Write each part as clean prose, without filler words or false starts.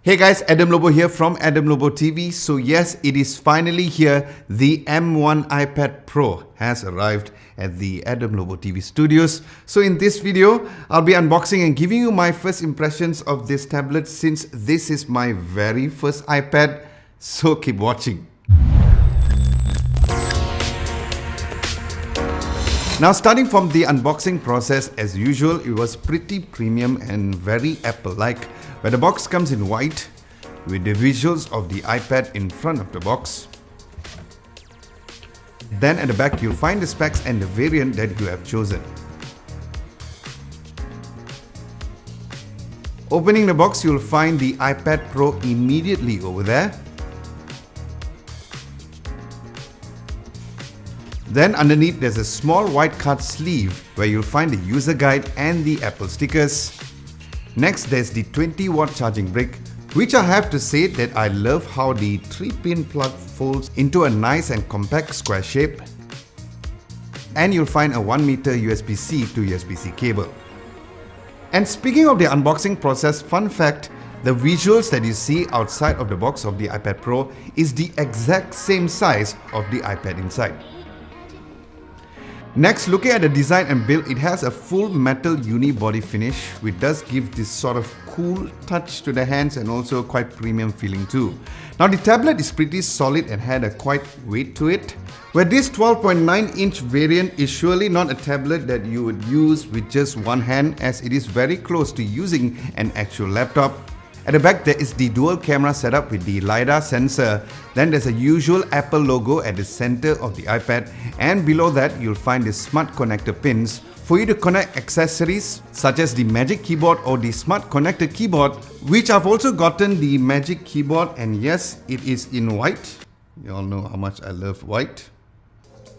Hey guys, Adam Lobo here from Adam Lobo TV. So yes, it is finally here. The M1 iPad Pro has arrived at the Adam Lobo TV studios. So in this video, I'll be unboxing and giving you my first impressions of this tablet since this is my very first iPad. So keep watching. Now starting from the unboxing process, as usual, it was pretty premium and very Apple-like, where the box comes in white with the visuals of the iPad in front of the box. Then at the back you'll find the specs and the variant that you have chosen. Opening the box, you'll find the iPad Pro immediately over there. Then underneath there's a small white card sleeve where you'll find the user guide and the Apple stickers. Next there's the 20-watt charging brick, which I have to say that I love how the 3-pin plug folds into a nice and compact square shape. And you'll find a 1-meter USB-C to USB-C cable. And speaking of the unboxing process, fun fact, the visuals that you see outside of the box of the iPad Pro is the exact same size of the iPad inside. Next, looking at the design and build, it has a full metal unibody finish, which does give this sort of cool touch to the hands and also quite premium feeling too. Now the tablet is pretty solid and had a quite weight to it, where this 12.9-inch variant is surely not a tablet that you would use with just one hand, as it is very close to using an actual laptop. At the back there is the dual camera setup with the LiDAR sensor. Then there's a usual Apple logo at the center of the iPad, and below that you'll find the smart connector pins for you to connect accessories such as the Magic Keyboard or the Smart Connector Keyboard, which I've also gotten the Magic Keyboard, and yes, it is in white. You all know how much I love white.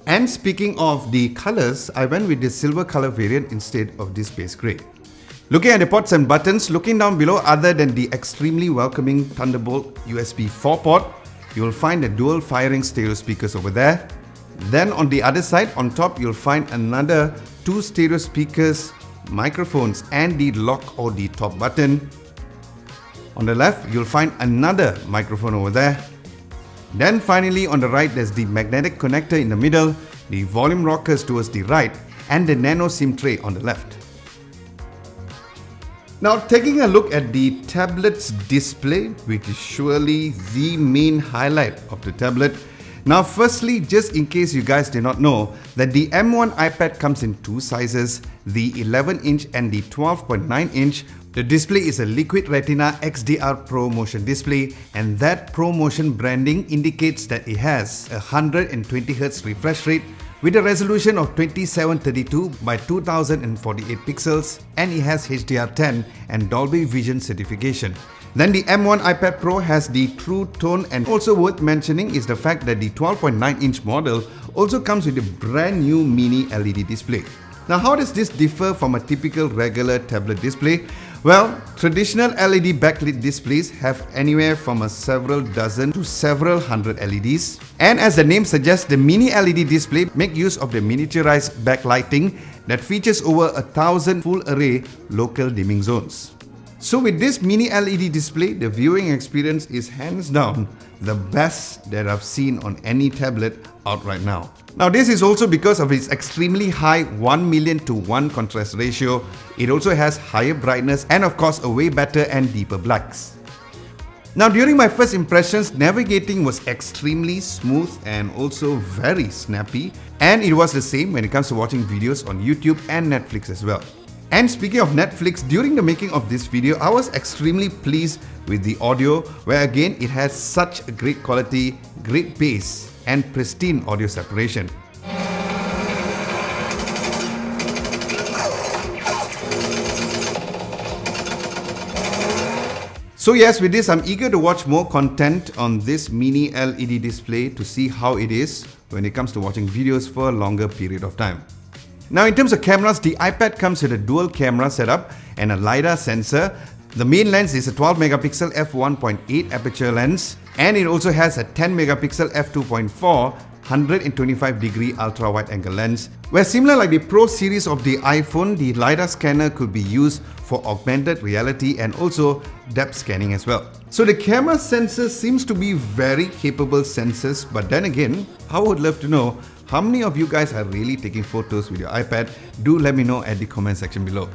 And speaking of the colors, I went with the silver color variant instead of the space gray. Looking at the ports and buttons, looking down below, other than the extremely welcoming Thunderbolt USB 4 port, you will find the dual firing stereo speakers over there. Then on the other side, on top, you'll find another 2 stereo speakers, microphones, and the lock or the top button. On the left, you'll find another microphone over there. Then finally on the right, there's the magnetic connector in the middle, the volume rockers towards the right, and the nano SIM tray on the left. Now taking a look at the tablet's display, which is surely the main highlight of the tablet. Now firstly, just in case you guys did not know, that the M1 iPad comes in 2 sizes, the 11-inch and the 12.9-inch. The display is a Liquid Retina XDR Pro Motion display, and that Pro Motion branding indicates that it has a 120Hz refresh rate with a resolution of 2732 by 2048 pixels, and it has HDR10 and Dolby Vision certification. Then the M1 iPad Pro has the True Tone, and also worth mentioning is the fact that the 12.9-inch model also comes with a brand new mini LED display. Now how does this differ from a typical regular tablet display? Well, traditional LED backlit displays have anywhere from a several dozen to several hundred LEDs. And as the name suggests, the mini LED display make use of the miniaturized backlighting that features over 1,000 full array local dimming zones. So with this mini LED display, the viewing experience is hands down the best that I've seen on any tablet out right now. Now this is also because of its extremely high 1,000,000:1 contrast ratio. It also has higher brightness and of course a way better and deeper blacks. Now during my first impressions, navigating was extremely smooth and also very snappy, and it was the same when it comes to watching videos on YouTube and Netflix as well. And speaking of Netflix, during the making of this video, I was extremely pleased with the audio, where again it has such a great quality, great bass and pristine audio separation. So yes, with this I'm eager to watch more content on this mini LED display to see how it is when it comes to watching videos for a longer period of time. Now in terms of cameras, the iPad comes with a dual camera setup and a LiDAR sensor. The main lens is a 12 megapixel f1.8 aperture lens, and it also has a 10 megapixel f2.4 125-degree ultra-wide angle lens, where similar like the Pro series of the iPhone, the LiDAR scanner could be used for augmented reality and also depth scanning as well. So the camera sensors seems to be very capable sensors, but then again, I would love to know how many of you guys are really taking photos with your iPad. Do let me know at the comment section below.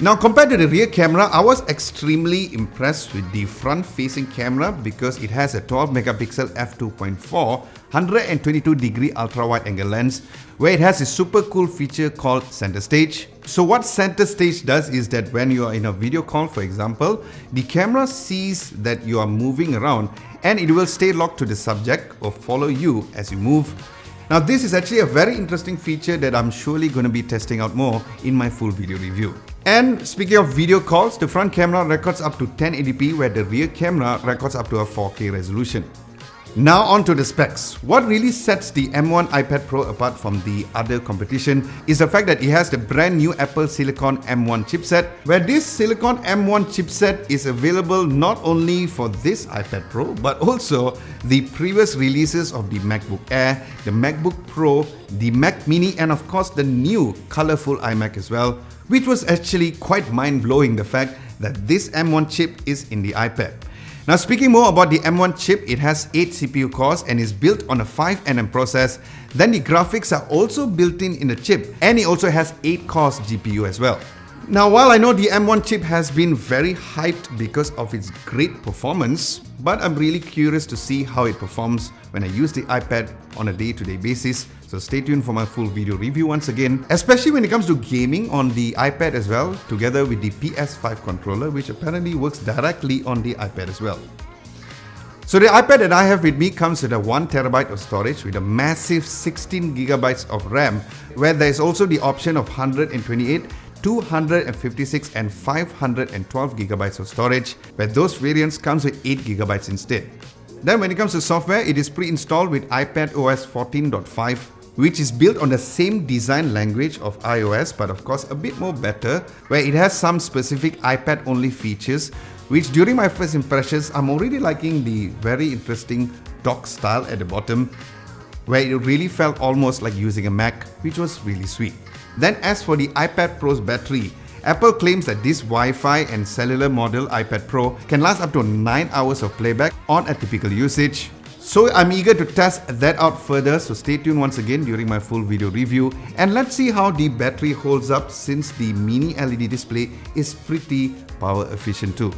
Now, compared to the rear camera, I was extremely impressed with the front-facing camera because it has a 12-megapixel f2.4 122-degree ultra-wide angle lens, where it has a super cool feature called center stage. So what center stage does is that when you are in a video call, for example, the camera sees that you are moving around and it will stay locked to the subject or follow you as you move. Now, this is actually a very interesting feature that I'm surely going to be testing out more in my full video review. And speaking of video calls, the front camera records up to 1080p, where the rear camera records up to a 4K resolution. Now on to the specs. What really sets the M1 iPad Pro apart from the other competition is the fact that it has the brand new Apple Silicon M1 chipset, where this Silicon M1 chipset is available not only for this iPad Pro, but also the previous releases of the MacBook Air, the MacBook Pro, the Mac Mini, and of course the new colorful iMac as well, which was actually quite mind-blowing, the fact that this M1 chip is in the iPad. Now, speaking more about the M1 chip, it has 8 CPU cores and is built on a 5nm process. Then the graphics are also built in the chip, and it also has 8-core GPU as well. Now, while I know the M1 chip has been very hyped because of its great performance, but I'm really curious to see how it performs when I use the iPad on a day-to-day basis. So stay tuned for my full video review once again, especially when it comes to gaming on the iPad as well, together with the PS5 controller, which apparently works directly on the iPad as well. So the iPad that I have with me comes with a 1TB of storage with a massive 16GB of RAM, where there is also the option of 128, 256 and 512GB of storage, where those variants comes with 8GB instead. Then when it comes to software, it is pre-installed with iPadOS 14.5, which is built on the same design language of iOS, but of course a bit more better, where it has some specific iPad-only features, which during my first impressions, I'm already liking the very interesting dock style at the bottom, where it really felt almost like using a Mac, which was really sweet. Then as for the iPad Pro's battery, Apple claims that this Wi-Fi and cellular model iPad Pro can last up to 9 hours of playback on a typical usage. So I'm eager to test that out further, so stay tuned once again during my full video review, and let's see how the battery holds up since the mini LED display is pretty power efficient too.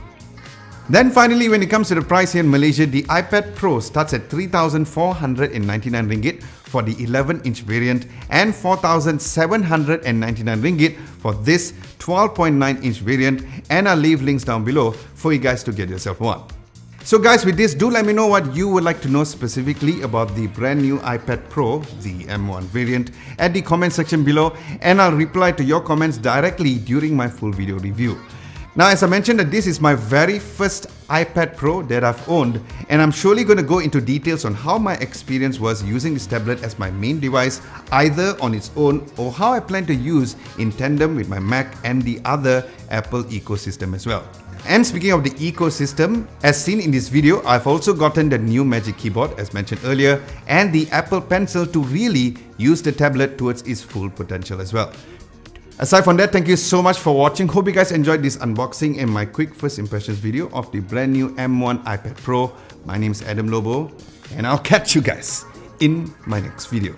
Then finally, when it comes to the price here in Malaysia, the iPad Pro starts at 3,499 ringgit for the 11-inch variant and 4,799 ringgit for this 12.9-inch variant, and I'll leave links down below for you guys to get yourself one. So guys, with this, do let me know what you would like to know specifically about the brand new iPad Pro, the M1 variant, at the comment section below, and I'll reply to your comments directly during my full video review. Now, as I mentioned, that this is my very first iPad Pro that I've owned, and I'm surely going to go into details on how my experience was using this tablet as my main device, either on its own or how I plan to use in tandem with my Mac and the other Apple ecosystem as well. And speaking of the ecosystem, as seen in this video, I've also gotten the new Magic Keyboard as mentioned earlier, and the Apple Pencil to really use the tablet towards its full potential as well. Aside from that, thank you so much for watching. Hope you guys enjoyed this unboxing and my quick first impressions video of the brand new M1 iPad Pro. My name is Adam Lobo, and I'll catch you guys in my next video.